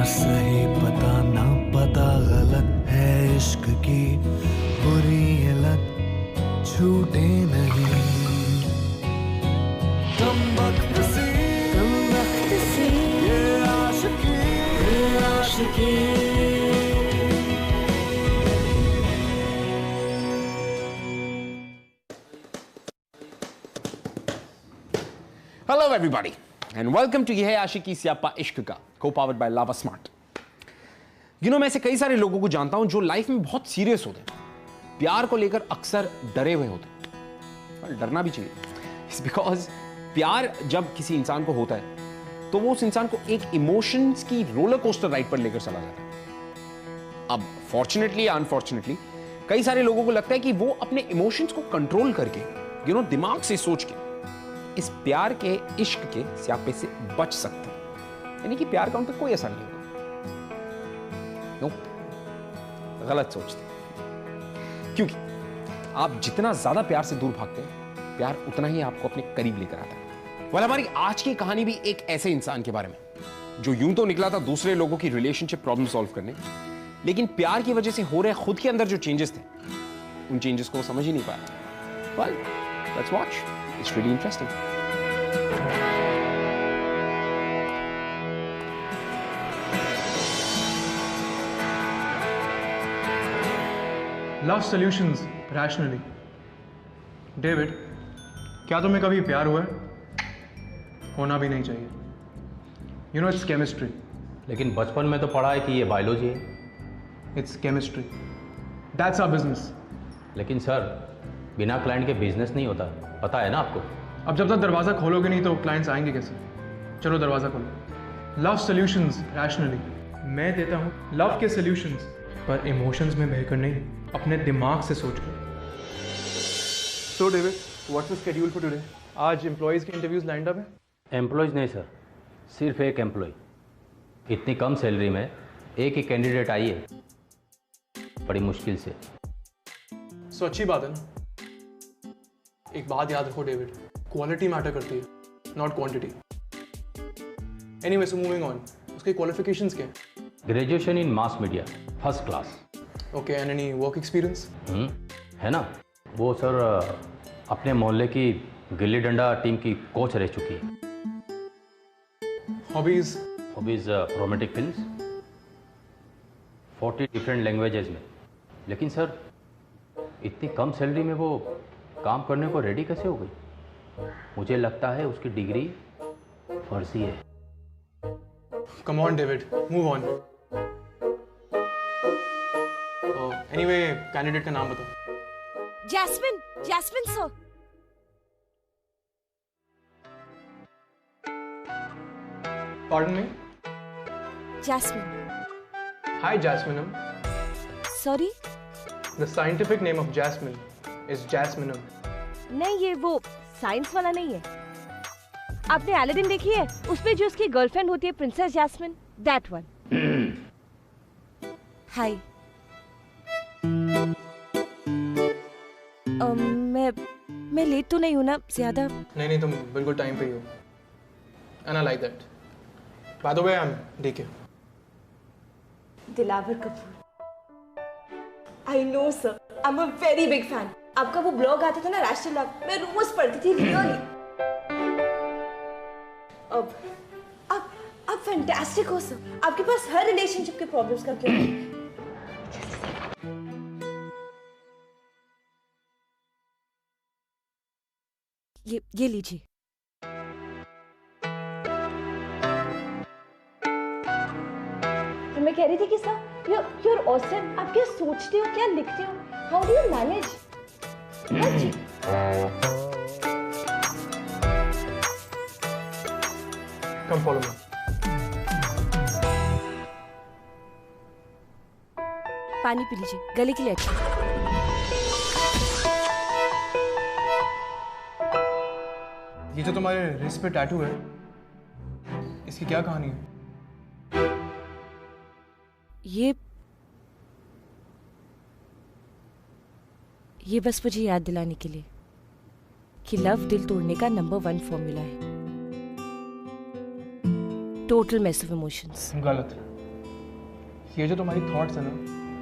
सही पता ना पता गलत है इश्क की बुरी ये लत छूटे नहीं। कम वक्त सी ये आशिकी Hello everybody and welcome to ये है आशिकी सियापा इश्क का co-powered by Lava Smart। मैं ऐसे कई सारे लोगों को जानता हूं जो लाइफ में बहुत सीरियस होते हैं, प्यार को लेकर अक्सर डरे हुए होते हैं। और डरना भी चाहिए, इट्स बिकॉज प्यार जब किसी इंसान को होता है तो वो उस इंसान को एक इमोशंस की रोलर कोस्टर राइड पर लेकर चला जाता है। अब फॉर्चुनेटली या अनफॉर्चुनेटली कई सारे लोगों को लगता है कि वो अपने इमोशंस को कंट्रोल करके दिमाग से सोच के इस प्यार के इश्क के स्यापे से बच सकते हैं, यानी कि प्यार का उन पर कोई असर नहीं होगा। गलत सोचते हैं, क्योंकि आप जितना ज्यादा प्यार से दूर भागते हैं, प्यार उतना ही आपको अपने करीब लेकर आता है। वाल हमारी आज की कहानी भी एक ऐसे इंसान के बारे में जो यूं तो निकला था दूसरे लोगों की रिलेशनशिप प्रॉब्लम सॉल्व करने, लेकिन प्यार की वजह से हो रहे खुद के अंदर जो चेंजेस थे, उन चेंजेस को समझ ही नहीं पाया। Well, let's watch, it's really interesting. Love solutions rationally. David, क्या तुम्हें कभी प्यार हुआ है? होना भी नहीं चाहिए। It's chemistry. लेकिन बचपन में तो पढ़ा है कि ये बायोलॉजी है। It's chemistry, that's our business. लेकिन सर, बिना क्लाइंट के बिजनेस नहीं होता, पता है ना आपको। अब जब तक दरवाज़ा खोलोगे नहीं तो क्लाइंट्स आएंगे कैसे? चलो दरवाज़ा खोलो। Love solutions rationally. मैं देता हूँ लव के सॉल्यूशंस, पर इमोशंस में बहकर नहीं, अपने दिमाग से सोच कर। So David, what's the schedule for today? आज एम्प्लॉयज़ के इंटरव्यूज लाइंड अप है? एम्प्लॉयज़ नहीं सर, सिर्फ एक एम्प्लॉय। इतनी कम सैलरी में एक ही कैंडिडेट आई है, बड़ी मुश्किल से। सो अच्छी बात है ना। एक बात याद रखो डेविड, क्वालिटी मैटर करती है, not quantity. Anyway, so moving on, उसके क्वालिफिकेशंस क्या हैं? Graduation in mass media, first class. Okay, and any work experience? है ना, वो सर अपने मोहल्ले की गिल्ली डंडा टीम की कोच रह चुकी है। Hobbies? Hobbies romantic films, 40 different languages में। लेकिन सर, इतनी कम सैलरी में वो काम करने को रेडी कैसे हो गई? मुझे लगता है उसकी डिग्री फर्जी है। Come on David, move on. Anyway, candidate का नाम बताओ। Jasmine, Jasmine sir. Pardon me? Jasmine. Hi Jasminum. Sorry? The scientific name of jasmine is Jasminum. नहीं, ये वो साइंस वाला नहीं है। आपने अलादीन देखी है? उसमें जो उसकी गर्लफ्रेंड होती है प्रिंसेस जैस्मिन, दैट वन। हाय। मैं लेट तो नहीं हूं ना ज्यादा? नहीं, तुम बिल्कुल टाइम पे ही हो। And I like that. By the way, I am DK. Dilawar Kapoor. I know sir, I am a very big fan. आपका वो ब्लॉग आता था ना, राष्ट्रीय लव, मैं रोज पढ़ती थी रियली। अब आप फैंटास्टिक हो सर। आपके पास हर रिलेशनशिप के प्रॉब्लम्स का क्यों? ये लीजिए। मैं कह रही थी कि सर, you're awesome। आप क्या सोचते हो, क्या लिखते हो? How do you manage? हाँ जी। Come follow me। पानी पी लीजिए, गले के लिए अच्छा। ये जो तुम्हारे रिस्ट पे टैटू है, इसकी क्या कहानी है? ये बस मुझे याद दिलाने के लिए कि लव दिल तोड़ने का नंबर 1 फॉर्मूला है। Total mess of emotions. गलत। ये जो तुम्हारी थॉट्स है ना,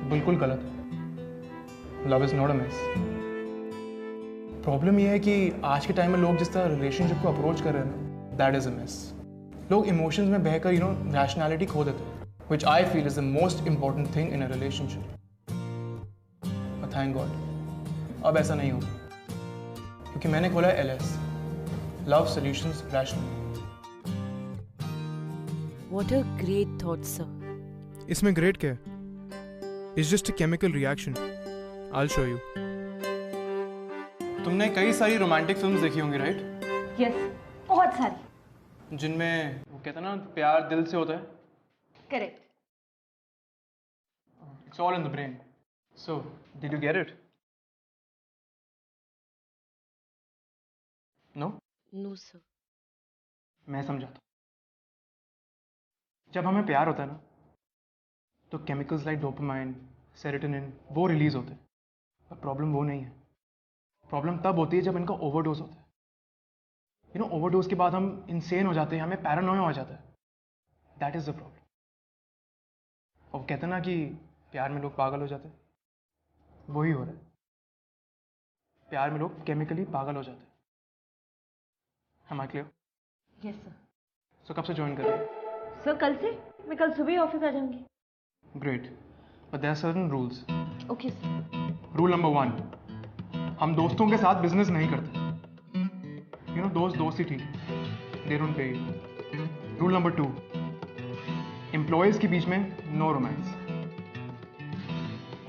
बिल्कुल गलत है। Love is not a mess. Problem ये है कि आज के टाइम में लोग जिस तरह रिलेशनशिप को अप्रोच कर रहे हैं ना, दैट इज़ अ मेस। लोग इमोशंस में बहकर रैशनैलिटी खो देते हैं, which I feel is the most important thing in a relationship. Thank God अब ऐसा नहीं होगा, क्योंकि मैंने खोला है LS, love solutions rational. What a great thought, sir. इसमें ग्रेट क्या है? It's just a chemical reaction. I'll show you. तुमने कई सारी रोमांटिक फिल्म्स देखी होंगी, राइट? Yes, बहुत सारी। जिनमें वो कहता है ना, प्यार दिल से होता है। Correct. It's all in the brain. So, did you get it? No? No, sir. मैं समझाता हूँ। जब हमें प्यार होता है ना, तो केमिकल्स लाइक डोपामाइन, सेरोटोनिन वो रिलीज होते हैं। पर प्रॉब्लम वो नहीं है। प्रॉब्लम तब होती है जब इनका ओवरडोज होता है। ओवरडोज के बाद हम इंसेन हो जाते हैं, हमें पैरानोया हो जाता है। That is the problem. और कहते हैं ना कि प्यार में लोग पागल हो जाते हैं, वही हो रहा है। प्यार में लोग केमिकली पागल हो जाते हैं। Am I clear? Yes, sir. So कब से ज्वाइन कर रहे हैं? सर कल से? मैं कल सुबह ही ऑफिस आ जाऊंगी। Great. But there are certain rules. Okay, sir. Rule number 1, हम दोस्तों के साथ बिजनेस नहीं करते। दोस्त दोस्त ही ठीक है। They don't pay you. Rule number 2, employees के बीच में no romance.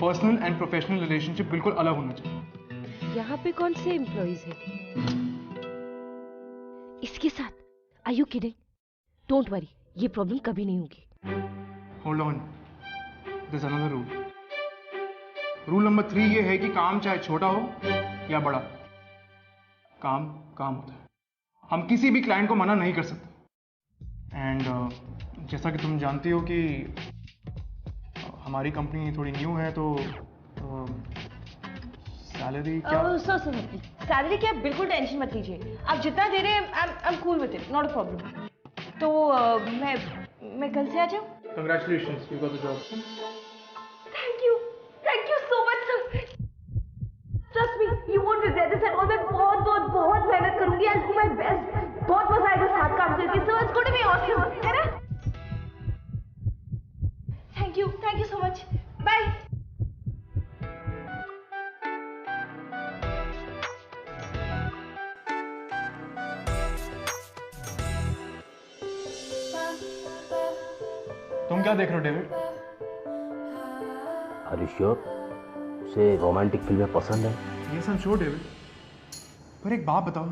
Personal and professional relationship बिल्कुल अलग होना चाहिए। यहाँ पे कौन से एम्प्लॉइज हैं? इसके साथ? Are you kidding? Don't worry, ये प्रॉब्लम कभी नहीं होगी। Hold on. There's another rule. Rule number 3 ये है कि काम चाहे छोटा हो या बड़ा, काम काम होता है। हम किसी भी क्लाइंट को मना नहीं कर सकते। एंड जैसा कि तुम जानती हो कि हमारी कंपनी थोड़ी न्यू है, तो सैलरी क्या? सर सैलरी क्या, बिल्कुल टेंशन मत लीजिए। आप जितना दे रहे हैं, I am cool with it, not a problem. तो मैं कल से आ जाऊँ? Congratulations, you got the job. Thank you so much, sir. Trust me, you won't regret this at all. मैं बहुत मेहनत करूंगी। I'll do my best. बहुत मजा आएगा साथ काम करके। So it's going to be awesome, है ना? Thank you so much. Bye. तुम क्या देख रहे हो, डेविड? आर यू श्योर उसे रोमांटिक फिल्में पसंद है? Yes, I am sure David. पर एक बात बताओ,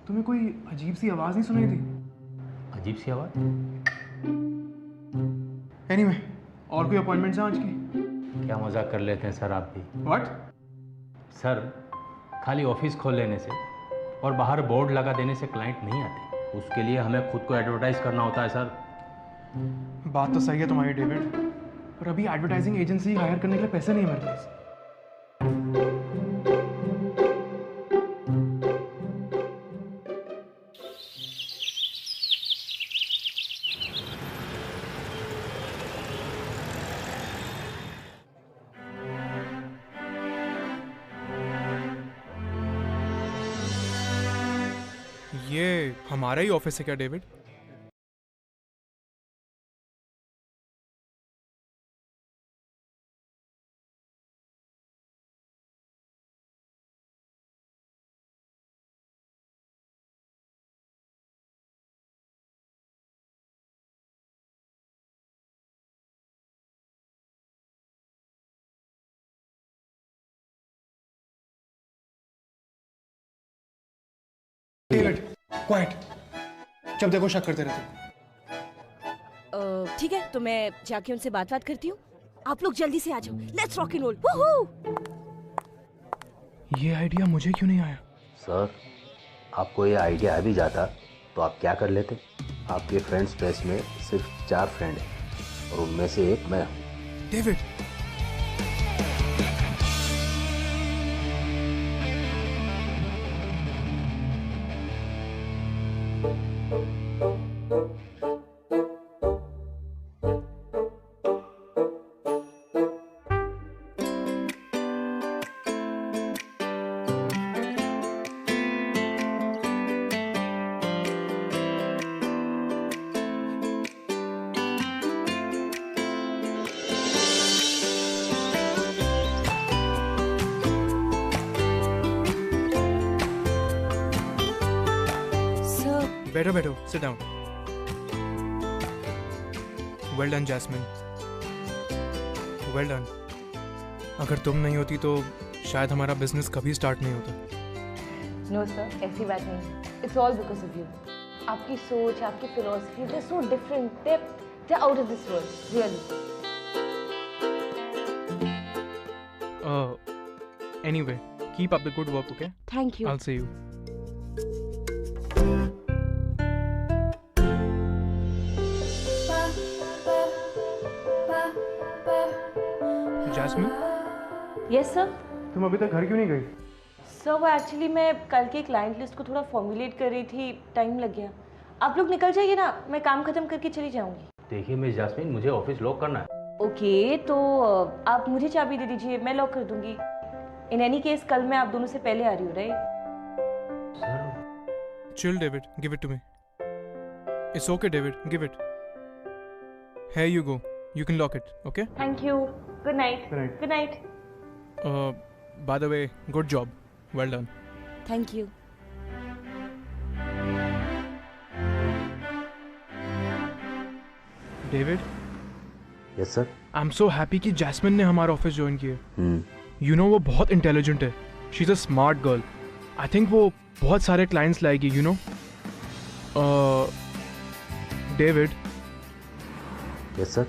तुम्हें कोई अजीब सी आवाज नहीं सुनाई दी? अजीब सी आवाज़? एनीवे, और कोई अपॉइंटमेंट्स हैं आज की? क्या मजाक कर लेते हैं सर आप भी। व्हाट? सर खाली ऑफिस खोल लेने से और बाहर बोर्ड लगा देने से क्लाइंट नहीं आते, उसके लिए हमें खुद को एडवर्टाइज करना होता है सर। बात तो सही है तुम्हारी डेविड, पर अभी एडवर्टाइजिंग एजेंसी हायर करने के लिए पैसे नहीं है मेरे पास। ये हमारा ही ऑफिस है क्या डेविड? David, quite. जब देखो शक करते रहते। ठीक है, तो मैं जाके उनसे बात करती हूँ। आप लोग जल्दी से आ जाओ। Let's rock and roll. Woohoo! ये आइडिया मुझे क्यों नहीं आया? सर आपको ये आइडिया आ भी जाता तो आप क्या कर लेते? आपके फ्रेंड्स प्रेस में सिर्फ 4 फ्रेंड हैं और उनमें से एक मैं हूँ। डेविड, बैठो बैठो, sit down. Well done, Jasmine. Well done. अगर तुम नहीं होती तो शायद हमारा बिजनेस कभी स्टार्ट नहीं होता. नो सर, ऐसी बात नहीं. It's all because of you. आपकी सोच, आपकी philosophy, they are so different. They are out of this world, really. Anyway, keep up the good work, okay? Thank you. I'll see you. Jasmine, yes sir. तुम अभी तक घर क्यों नहीं गई? सर वो एक्चुअली मैं कल की क्लाइंट लिस्ट को थोड़ा फॉर्मुलेट कर रही थी, टाइम लग गया. आप लोग निकल जाइए ना, मैं काम खत्म करके चली जाऊंगी. देखिए मिस जास्मिन, मुझे ऑफिस लॉक करना है. ओके, तो आप मुझे चाबी दे दीजिए, मैं लॉक कर दूंगी. इन एनी केस कल मैं आप दोनों से पहले आ रही हूँ, right? Sir Chill, David. Give it to me. It's okay, David. Give it. Here you go. You can lock it, okay? Thank you. Good night. Good night. Good night. By the way, good job. Well done. Thank you. David, yes sir. I'm so happy कि jasmine ने हमारा office join किया. You know वो बहुत intelligent है. She's a smart girl. I think वो बहुत सारे क्लाइंट्स लाएगी, you know. David, yes sir.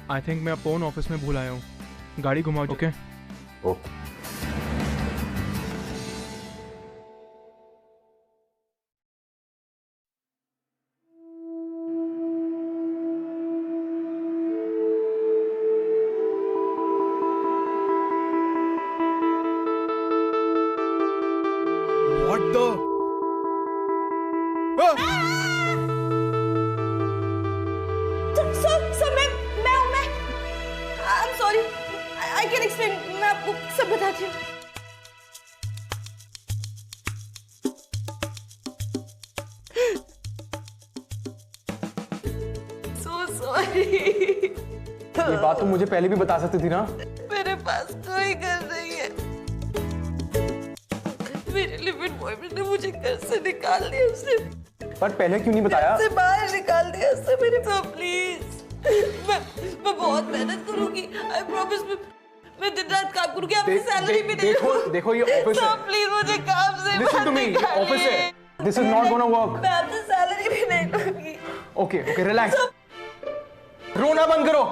I think मैं फोन ऑफिस में भूल आया हूँ. गाड़ी घुमाओ, okay? Okay. What the? Sir मैं I'm sorry. I can explain. मैं आपको सब बताती हूँ. So sorry. ये बात तो मुझे पहले भी बता सकती थी ना. मेरे पास कोई घर नहीं है. मेरे लिव-इन बॉयफ्रेंड ने मुझे घर से निकाल दिया. उसने पर पहले क्यों नहीं बताया? से बाहर निकाल दिया. उससे मेरे तो प्लीज, मैं बहुत मेहनत करूंगी. I promise. मैं दिन रात काम करूंगी. आपकी सैलरी भी नहीं. देखो ये ऑफिस है. प्लीज मुझे काम से Listen to me. ये ऑफिस है. This is not gonna work. मैं आपसे सैलरी भी नहीं लूंगी. Okay, relax. रोना बंद करो.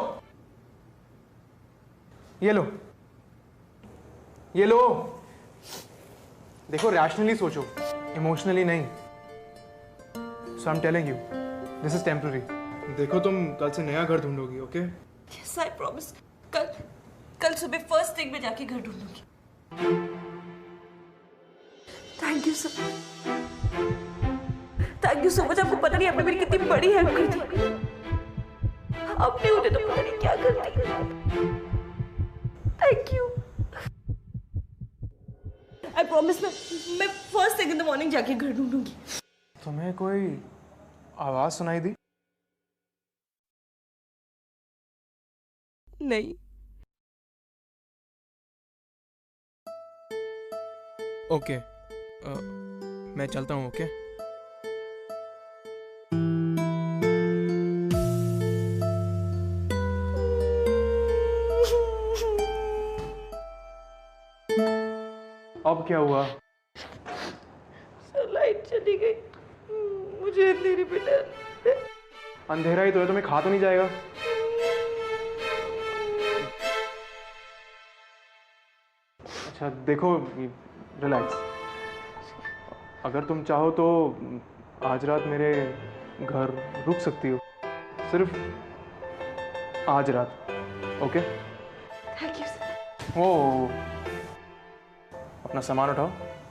ये लो. देखो, रैशनली सोचो, इमोशनली नहीं. So I'm telling you, this is temporary. देखो तुम कल से नया घर ढूंढोगी, ओके? Yes, I promise. कल सुबह फर्स्ट थिंग में जाके घर ढूंढूंगी. Thank you sir. Thank you so much. आपको पता नहीं आपने मेरी कितनी बड़ी हेल्प की थी. आप नहीं होते तो पता नहीं क्या करती. Thank you. आई प्रॉमिस मैं first thing in the morning जाके घर ढूंढूंगी. तुम्हें कोई आवाज सुनाई दी? नहीं. ओके, मैं चलता हूँ, ओके? अब क्या हुआ? लाइट चली गई. मुझे अंधेरे में डर. अंधेरा ही तो है, तुम्हें खा तो नहीं जाएगा? अच्छा देखो, रिलैक्स. अगर तुम चाहो तो आज रात मेरे घर रुक सकती हो. सिर्फ आज रात, ओके? Thank you sir. ओ, अपना सामान उठाओ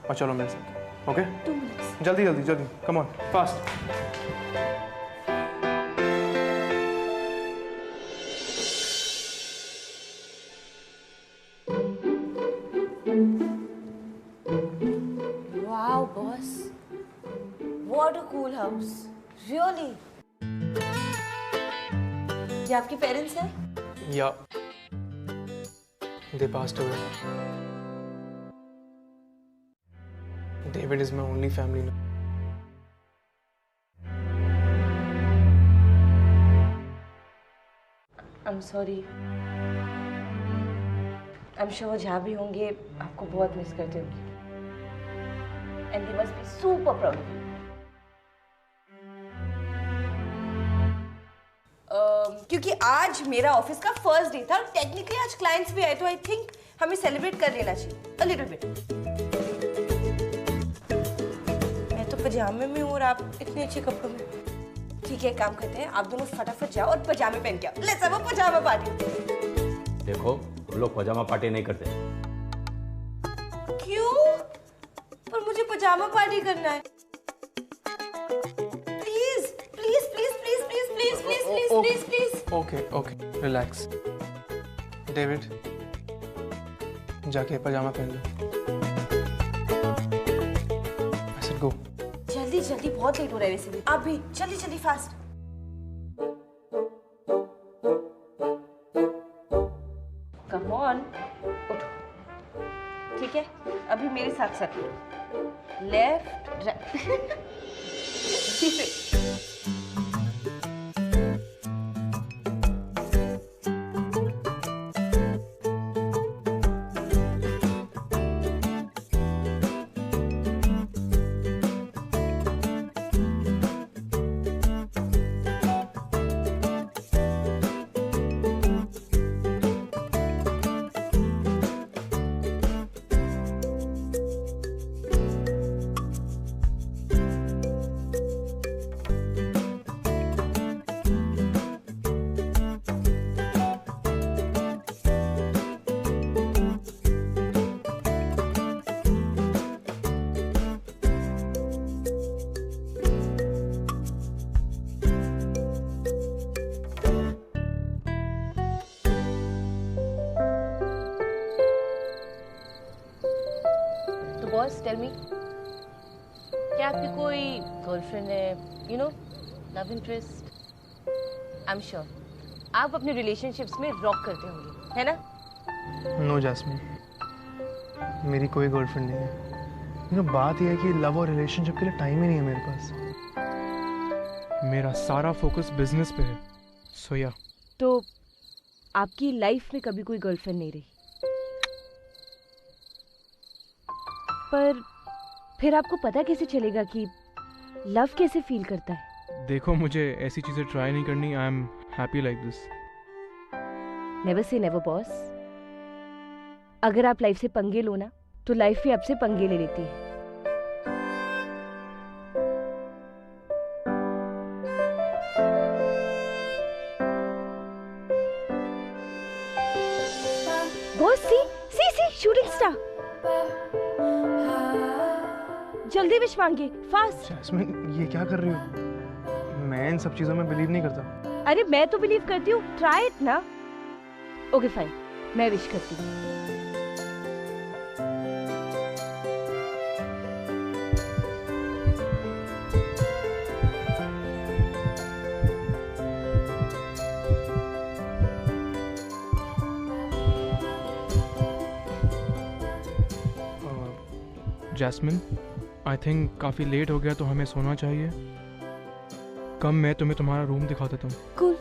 और चलो मेरे साथ, ओके? 2 minutes. जल्दी जल्दी जल्दी, come on, fast. Wow, boss. What a cool house. Really? ये आपके पेरेंट्स हैं? या they passed away. David is my only family now. I'm sorry. I'm sure जहाँ भी होंगे आपको बहुत मिस करते होंगे. And they must be super proud of you. क्योंकि आज मेरा ऑफिस का फर्स्ट डे था और टेक्निकली आज क्लाइंट्स भी आए तो आई थिंक हमें सेलिब्रेट कर लेना चाहिए अ लिटिल बिट. मैं तो पजामे में हूँ और आप इतने अच्छे कपड़ों में. ठीक है, काम करते हैं, आप दोनों फटाफट जाओ और पजामे पहन के आओ. Let's have a pyjama party. देखो हम लोग पजामा पार्टी नहीं करते. क्यों? पर मुझे पजामा पार्टी करना है. प्लीज. Okay relax. डेविड जाके पजामा पहन लो. I said go. जल्दी बहुत लेट हो रहा है वैसे भी. आप भी जल्दी फास्ट. कम ऑन, उठो. ठीक है, अभी मेरे साथ करो. Left right. Boss tell me, क्या आपकी कोई गर्लफ्रेंड है, you know, love interest? I am sure आप अपने रिलेशनशिप्स में रॉक करते होंगे, है ना? नो जैस्मिन, मेरी कोई गर्लफ्रेंड नहीं है. बात यह है कि लव और रिलेशनशिप के लिए टाइम ही नहीं है मेरे पास. मेरा सारा फोकस बिजनेस पे है. सोया. तो आपकी लाइफ में कभी कोई गर्लफ्रेंड नहीं रही? पर फिर आपको पता कैसे चलेगा कि लव कैसे फील करता है? देखो, मुझे ऐसी चीजें ट्राई नहीं करनी. I am happy like this. Never say never boss. अगर आप लाइफ से पंगे लो ना तो लाइफ भी आपसे पंगे ले लेती है. Boss C shooting star. जल्दी विश मांगे, फास्ट. जैस्मिन, ये क्या कर रही हो? मैं इन सब चीजों में बिलीव नहीं करता. अरे मैं तो बिलीव करती हूँ, ट्राई इट ना. ओके फाइन, मैं विश करती हूँ. जैस्मिन, आई थिंक काफ़ी लेट हो गया तो हमें सोना चाहिए. कम मैं तुम्हें तुम्हारा रूम दिखा देता हूँ. कूल.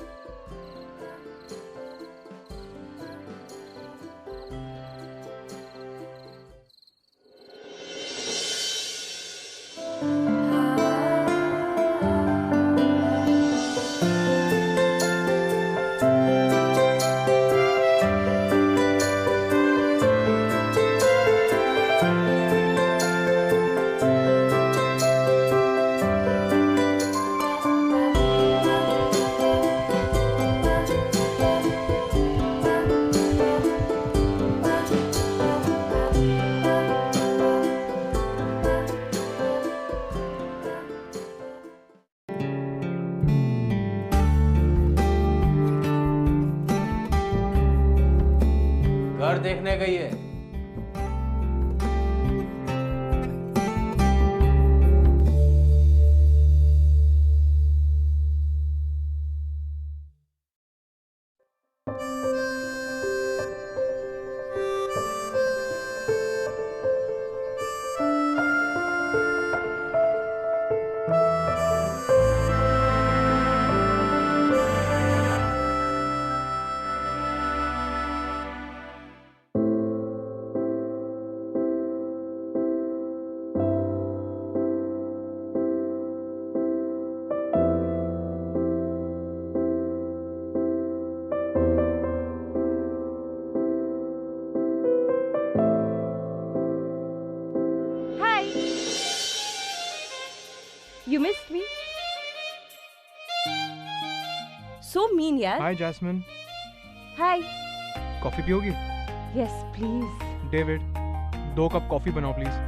घर देखने गई है. You missed me. So mean, यार. Hi Jasmine, Hi. कॉफी पियोगी? Yes, please. David, 2 cup coffee बनाओ प्लीज।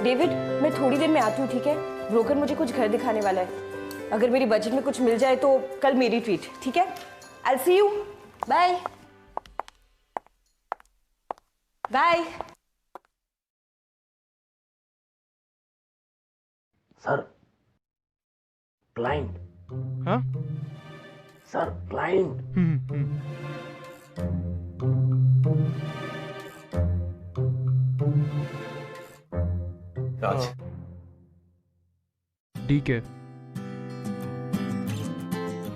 डेविड, मैं थोड़ी देर में आती हूँ, ठीक है? ब्रोकर मुझे कुछ घर दिखाने वाला है। अगर मेरी बजट में कुछ मिल जाए तो कल मेरी ट्रीट, ठीक है? I'll see you. Bye. Bye. Sir, client. हाँ? Sir, client. Raj, DK.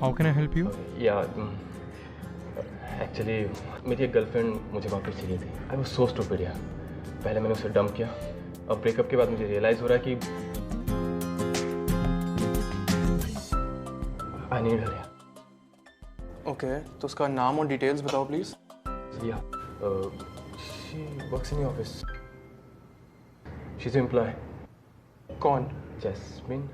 How can I help you? या एक्चुअली मेरी एक गर्लफ्रेंड मुझे वापस चाहिए थी। आई वाज सो स्टूपिड यार। पहले मैंने उसे डंप किया, अब ब्रेकअप के बाद मुझे रियलाइज़ हो रहा है कि आई नीड हर। ओके, तो उसका नाम और डिटेल्स बताओ प्लीज। या she works in office. She is employ. कौन? जैस्मिन।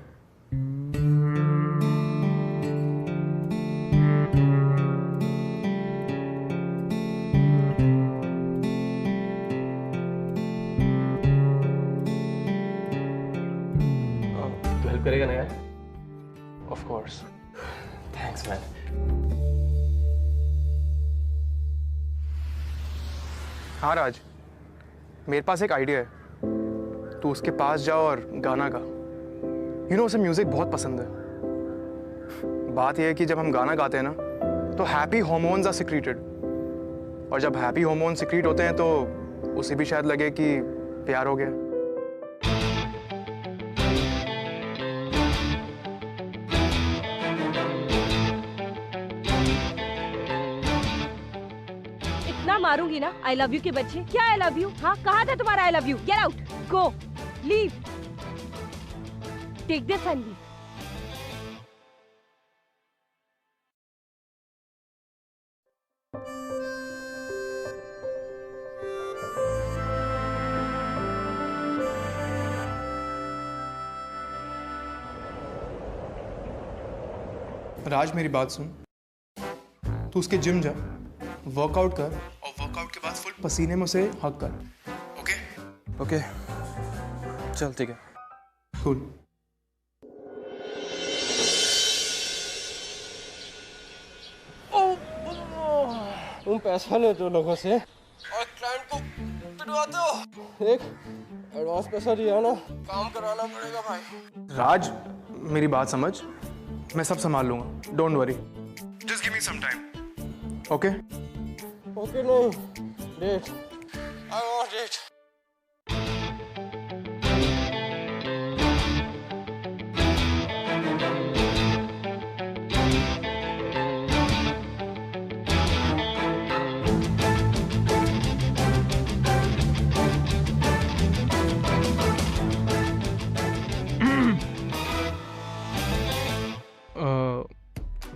तू हेल्प करेगा ना यार? Of course. Thanks man. हाँ राज, मेरे पास एक आइडिया है। तू उसके पास जाओ और गाना गा। उसे म्यूजिक बहुत पसंद है। बात यह है कि जब हम गाना गाते हैं ना, तो हैप्पी हार्मोन्स आर सिक्रीटेड, और जब हैप्पी हार्मोन सिक्रीट होते हैं तो उसे भी शायद लगे कि प्यार हो गया। इतना मारूंगी ना आई लव यू के बच्चे। क्या आई लव यू? हाँ, कहाँ था तुम्हारा I love you? Get out, go, leave, take this and leave. Raj मेरी बात सुन, तू उसके जिम जा, वर्कआउट कर और वर्कआउट के बाद फुल पसीने में उसे हक कर। ओके? ओके, चल ठीक है। कूल। तुम पैसा लेते हो लोगों से और क्लाइंट को पिटवाते हो। एक एडवांस पैसा दिया ना, काम कराना पड़ेगा भाई। राज मेरी बात समझ, मैं सब संभाल लूंगा, don't worry, just give me some time. Okay? Okay नहीं, date, I want date.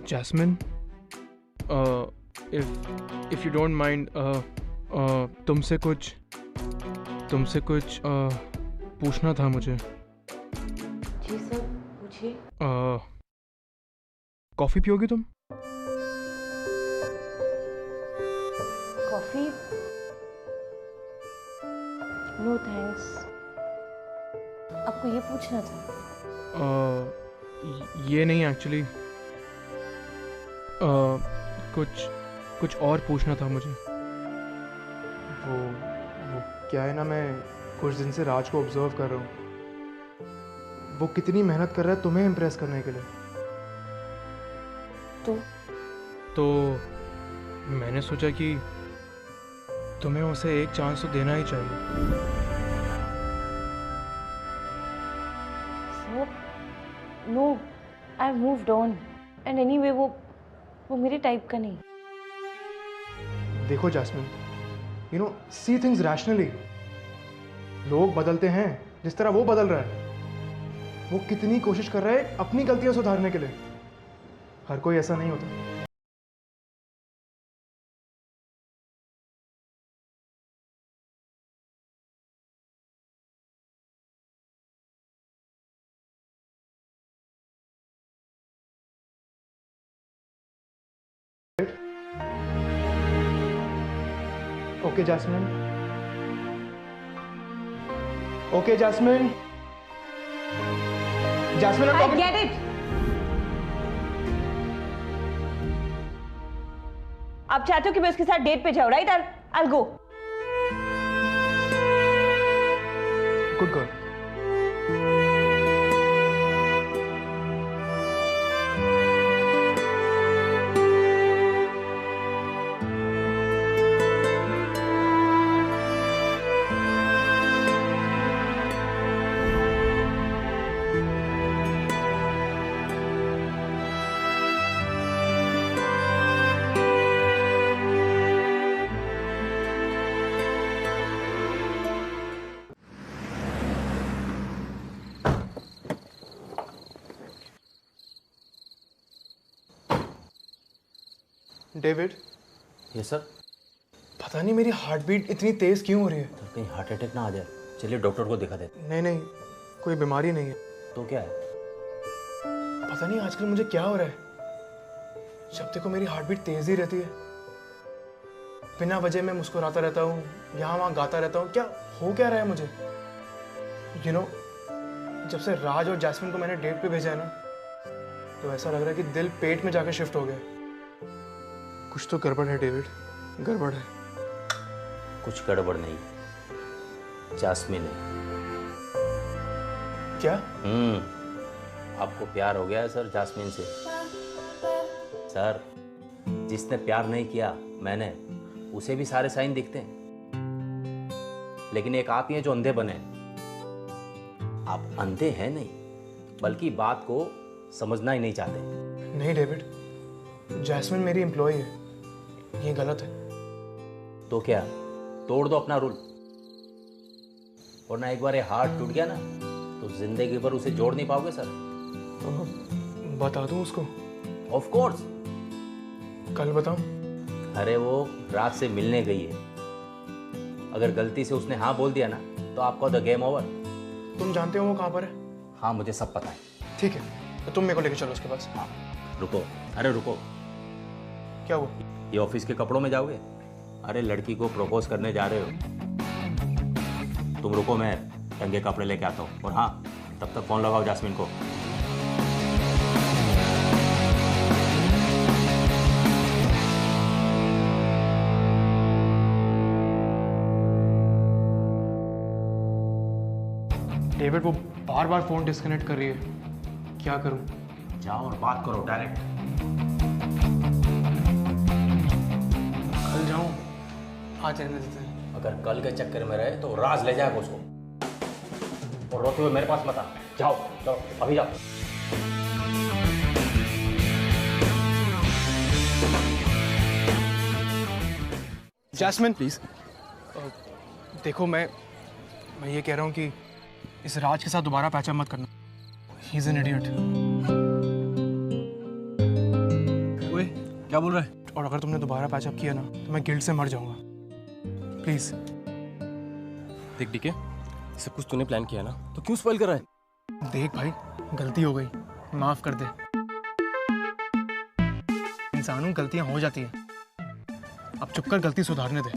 Jasmine, if you don't mind, तुमसे कुछ पूछना था मुझे। जी सर, पूछिए। कॉफ़ी पियोगी तुम? कॉफी? No thanks. आपको ये पूछना था? ये नहीं एक्चुअली, कुछ और पूछना था मुझे। वो क्या है ना, मैं कुछ दिन से राज को ऑब्जर्व कर रहा हूँ। वो कितनी मेहनत कर रहा है तुम्हें इम्प्रेस करने के लिए। तो मैंने सोचा कि तुम्हें उसे एक चांस तो देना ही चाहिए। Sir, no, I moved on and anyway वो मेरे टाइप का नहीं। देखो Jasmine, you know, see things rationally. लोग बदलते हैं जिस तरह वो बदल रहा है। वो कितनी कोशिश कर रहा है अपनी गलतियां सुधारने के लिए। हर कोई ऐसा नहीं होता। Okay, Jasmine. Okay, Jasmine. Jasmine, I'm I talking. get it. आप चाहते हो कि मैं उसके साथ डेट पे जाऊं, right? I'll go. Good girl. David. Yes sir. पता नहीं मेरी हार्ट बीट इतनी तेज क्यों हो रही है। सर कहीं हार्ट अटैक ना आ जाए, चलिए डॉक्टर को दिखा देते। नहीं नहीं, कोई बीमारी नहीं है। तो क्या है? पता नहीं आजकल मुझे क्या हो रहा है। जब देखो मेरी हार्ट बीट तेज ही रहती है। बिना वजह मैं मुस्कुराता रहता हूँ, यहाँ वहाँ गाता रहता हूँ। क्या हो क्या रहा है मुझे? यू नो, जब से राज और जैस्मिन को मैंने डेट पे भेजा है ना, तो ऐसा लग रहा है कि दिल पेट में जाकर शिफ्ट हो गया। कुछ तो गड़बड़ है डेविड, गड़बड़ है। कुछ गड़बड़ नहीं, जास्मिन है। क्या? आपको प्यार हो गया है सर जास्मिन से। सर, जिसने प्यार नहीं किया मैंने, उसे भी सारे साइन दिखते हैं, लेकिन एक आप ही हैं जो अंधे बने। आप अंधे हैं नहीं, बल्कि बात को समझना ही नहीं चाहते। नहीं डेविड, जैस्मिन मेरी एम्प्लॉय है, ये गलत है। तो क्या, तोड़ दो अपना रूल, वरना एक बार ये हार्ट टूट गया ना, तो जिंदगी भर उसे जोड़ नहीं पाओगे सर। तो बता दूं उसको? Of course. कल बताऊं? अरे वो रात से मिलने गई है, अगर गलती से उसने हाँ बोल दिया ना, तो आपका द गेम ओवर। तुम जानते हो वो कहाँ पर है? हाँ मुझे सब पता है। ठीक है, तो तुम मेरे को लेके चलो उसके पास। हाँ रुको, अरे रुको, क्या हुआ? ये ऑफिस के कपड़ों में जाओगे? अरे लड़की को प्रपोज करने जा रहे हो। तुम रुको, मैं रंगे कपड़े लेके आता हूँ। और हाँ, तब तक फोन लगाओ जास्मिन को। डेविड, वो बार बार फोन डिस्कनेक्ट कर रही है, क्या करूं? जाओ और बात करो डायरेक्ट। कल जाऊं? आज रहने देते हैं। अगर कल के चक्कर में रहे तो राज ले जाएगा उसको। और रोते हुए मेरे पास मत आ। जाओ जाओ, अभी जाओ। जैस्मिन प्लीज, देखो मैं ये कह रहा हूँ कि इस राज के साथ दोबारा पैचअप मत करना। He is an idiot. ओए, क्या बोल रहा है? और अगर तुमने दोबारा पैचअप किया ना तो मैं गिल्ट से मर जाऊंगा। प्लीज। देख डीके, सब कुछ तूने प्लान किया ना, तो क्यों स्पॉइल कर रहा है? देख भाई, गलती हो गई, माफ कर दे। इंसानों गलतियां हो जाती हैं, अब चुप कर गलती सुधारने दे।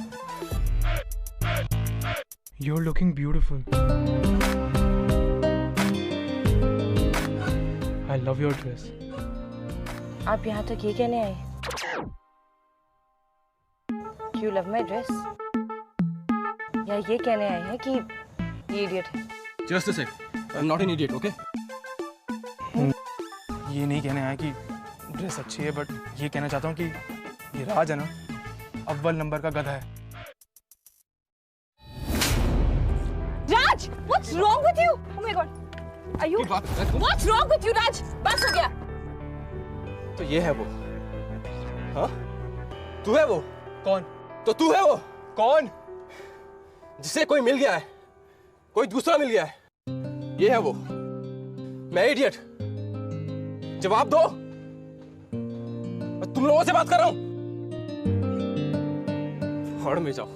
You're looking beautiful. I love your dress. आप यहाँ तक ये कहने आए? You love my dress? या ये कहने आए हैं कि ये इडियट है? Just a sec. I'm not an idiot, okay? ये नहीं कहने आया कि ड्रेस अच्छी है, बट ये कहना चाहता हूँ कि ये राज है ना, अव्वल नंबर का गधा है। Raj, what's wrong with you? Oh my God, are you? What's wrong with you, Raj? बस हो गया। तो ये है वो, हाँ? तू है वो? कौन? तो तू है वो कौन? जिसे कोई मिल गया है, कोई दूसरा मिल गया है। ये है वो, मैं इडियट। जवाब दो, मैं तुम लोगों से बात कर रहा हूं। हड़ में जाओ।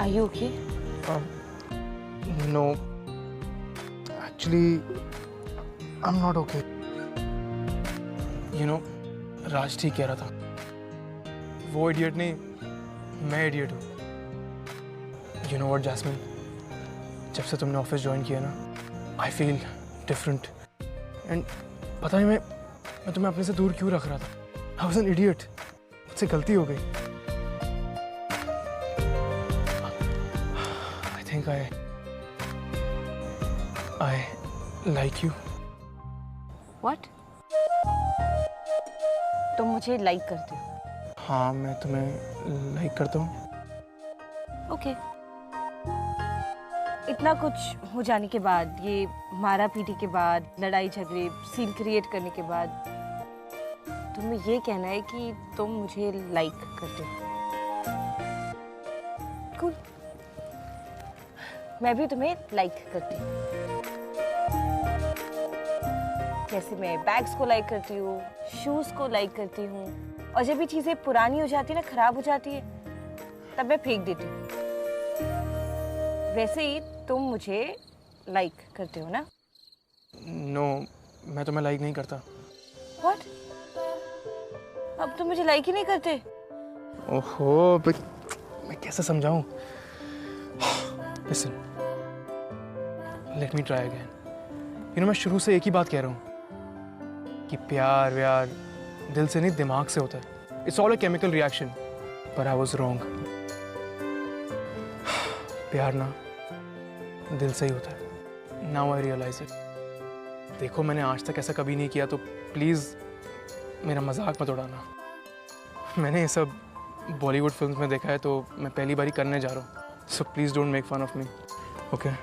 Are you okay? No. Actually, I'm not okay. You know, राज ठीक कह रहा था। वो इडियट नहीं, मैं इडियट हूँ। You know what, Jasmine? जब से तुमने ऑफिस ज्वाइन किया ना, I feel different. And पता नहीं मैं तुम्हें अपने से दूर क्यों रख रहा था। I was an idiot. मुझसे गलती हो गई। I think I like you. What? तुम मुझे लाइक करते हो? हाँ, मैं तुम्हें लाइक करता हूँ। ओके। इतना कुछ हो जाने के बाद, ये मारा पीटी के बाद, लड़ाई झगड़े, सीन क्रिएट करने के बाद, तुम्हें ये कहना है कि तुम मुझे लाइक करते हो? कूल। मैं भी तुम्हें लाइक करती हूँ। जैसे मैं बैग्स को लाइक करती हूँ, शूज को लाइक करती हूँ, और जब ये चीजें पुरानी हो जाती है ना, खराब हो जाती है, तब मैं फेंक देती हूँ। वैसे ही तुम मुझे लाइक करते हो ना? नो, मैं तुम्हें लाइक नहीं करता। What? अब तुम मुझे लाइक ही नहीं करते? ओहो, मैं कैसे समझाऊं? Listen, let me try again. You know, मैं शुरू से एक ही बात कह रहा हूँ कि प्यार व्यार दिल से नहीं, दिमाग से होता है। It's all a chemical reaction, but I was wrong. प्यार ना दिल से ही होता है। Now I realize it. देखो, मैंने आज तक ऐसा कभी नहीं किया, तो प्लीज़ मेरा मजाक मत उड़ाना। मैंने ये सब बॉलीवुड फिल्म्स में देखा है, तो मैं पहली बारी करने जा रहा हूँ। So please don't make fun of me, okay?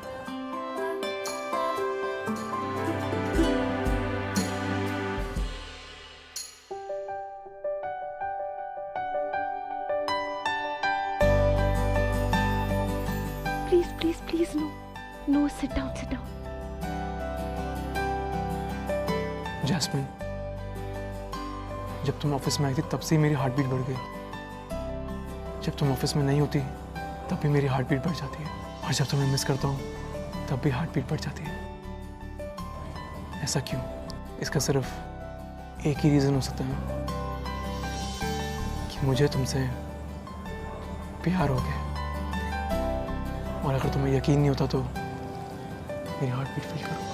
Please, no, sit down. Jasmine, जब तुम ऑफिस में आई थी तब से ही मेरी हार्ट बीट बढ़ गई। जब तुम ऑफिस में नहीं होती तब भी मेरी हार्ट बीट बढ़ जाती है, और जब तुम्हें मिस करता हूँ तब भी हार्ट बीट बढ़ जाती है। ऐसा क्यों? इसका सिर्फ एक ही रीज़न हो सकता है कि मुझे तुमसे प्यार हो गया, और अगर तुम्हें यकीन नहीं होता तो मेरी हार्ट बीट फील करो।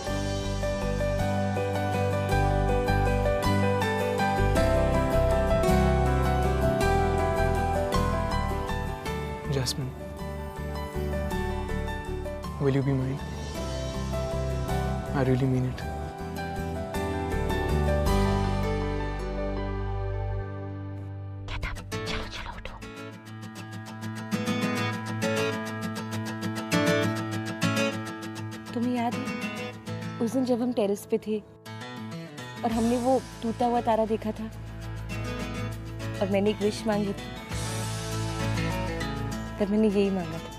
Jasmine, will you be mine? I really mean it. तुम्हें याद है उस दिन जब हम टेरेस पे थे और हमने वो टूटा हुआ तारा देखा था और मैंने एक विश मांगी थी? तब मैंने यही मांगा था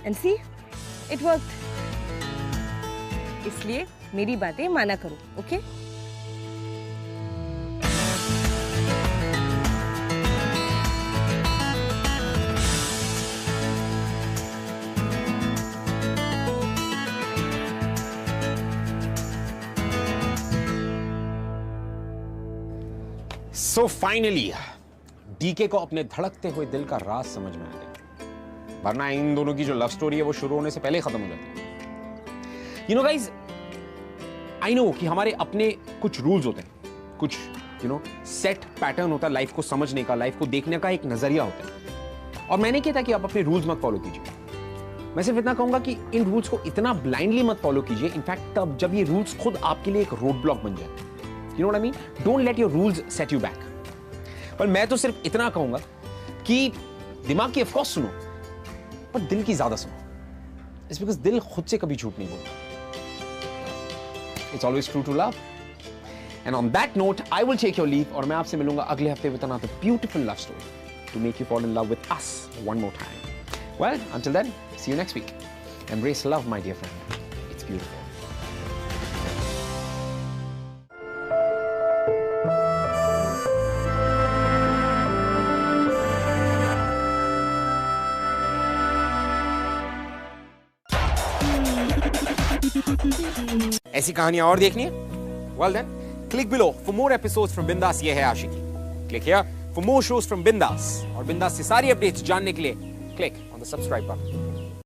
एंड सी इट वर्कड। इसलिए मेरी बातें माना करो, ओके? सो फाइनली डीके को अपने धड़कते हुए दिल का राज समझ में आ गया, वरना इन दोनों की जो लव स्टोरी है वो शुरू होने से पहले खत्म हो जाती है। You know guys, I know कि हमारे अपने कुछ रूल्स होते हैं, कुछ सेट पैटर्न होता है लाइफ को समझने का, लाइफ को देखने का एक नजरिया होता है। और मैंने कहता कि आप अपने रूल्स मत फॉलो कीजिए। मैं सिर्फ इतना कहूंगा कि इन रूल्स को इतना ब्लाइंडली मत फॉलो कीजिए, इनफैक्ट तब जब ये रूल्स खुद आपके लिए एक रोड ब्लॉक बन जाए। You know what I mean? Don't let your rules set you back. पर मैं तो सिर्फ इतना कहूंगा कि दिमाग की ऑफकोर्स सुनो, पर दिल की ज्यादा सुनो। इट्स बिकॉज दिल खुद से कभी झूठ नहीं बोलता। It's always true to love. And on that note I will take your leave, और मैं आपसे मिलूंगा अगले हफ्ते with another beautiful love story to make you fall in love with us one more time. Well, until then, see you next week. Embrace love, my dear friend. It's beautiful. ऐसी कहानियां और देखनी है? Well then, click below for more episodes from Bindas ये है आशिकी. Click here for more shows from Bindas. और Bindas से सारी अपडेट्स जानने के लिए click on the subscribe button.